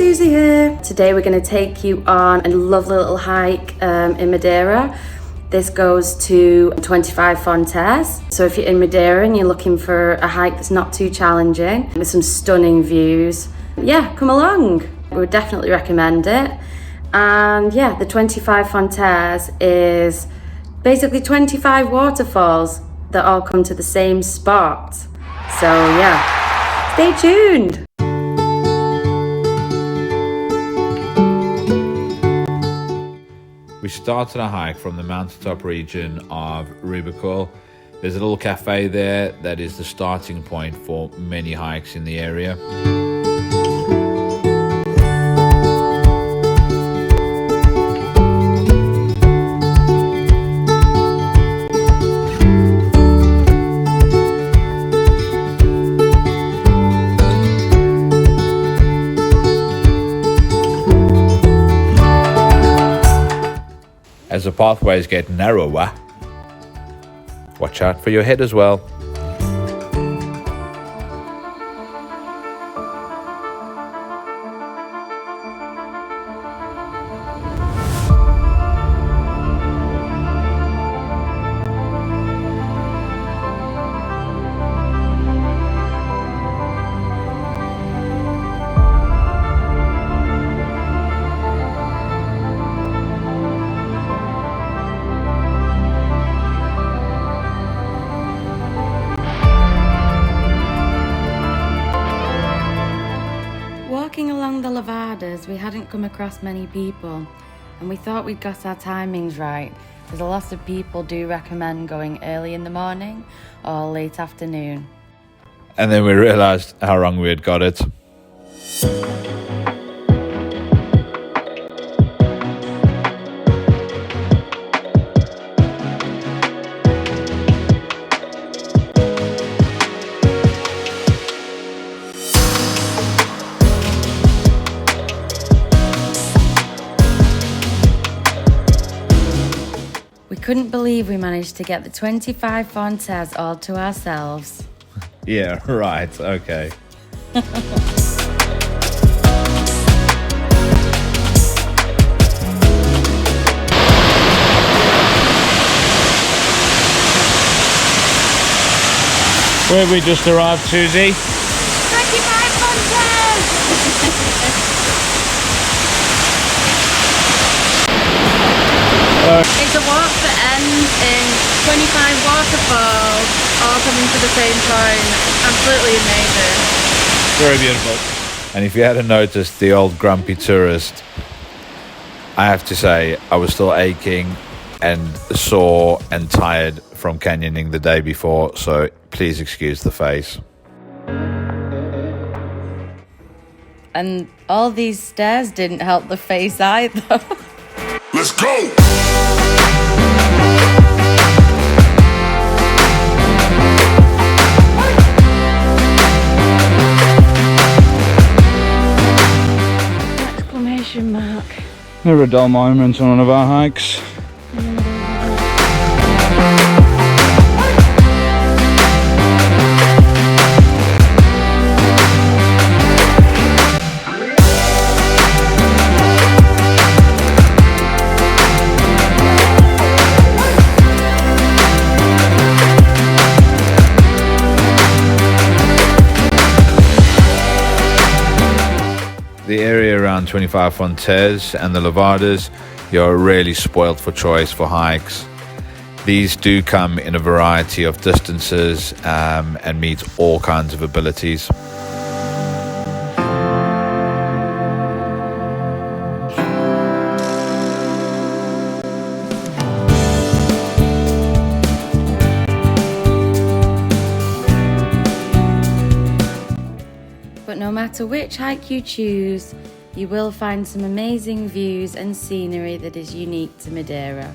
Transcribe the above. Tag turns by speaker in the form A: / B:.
A: Susie here. Today we're going to take you on a lovely little hike in Madeira. This goes to 25 Fontes. So if you're in Madeira and you're looking for a hike that's not too challenging, with some stunning views, yeah, come along. We would definitely recommend it. And yeah, the 25 Fontes is basically 25 waterfalls that all come to the same spot. So yeah, stay tuned.
B: We started our hike from the mountaintop region of Rabacal. There's a little cafe there that is the starting point for many hikes in the area. As the pathways get narrower, watch out for your head as well.
A: Walking along the Levadas, we hadn't come across many people, and we thought we'd got our timings right, as a lot of people do recommend going early in the morning or late afternoon.
B: And then we realized how wrong we had got it.
A: We couldn't believe we managed to get the 25 Fontes all to ourselves.
B: Yeah, right, okay. Where have we just arrived, Susie?
A: 25 Fontes! It's a walk that ends in 25 waterfalls, all coming to the same point. Absolutely amazing.
B: Very beautiful. And if you hadn't noticed the old grumpy tourist, I have to say I was still aching and sore and tired from canyoning the day before, so please excuse the face.
A: And all these stairs didn't help the face either.
C: Let's go!
A: Exclamation mark.
D: Never a dull moment on one of our hikes.
B: The area around 25 Fontes and the Levadas, you're really spoilt for choice for hikes. These do come in a variety of distances and meet all kinds of abilities.
A: But no matter which hike you choose, you will find some amazing views and scenery that is unique to Madeira.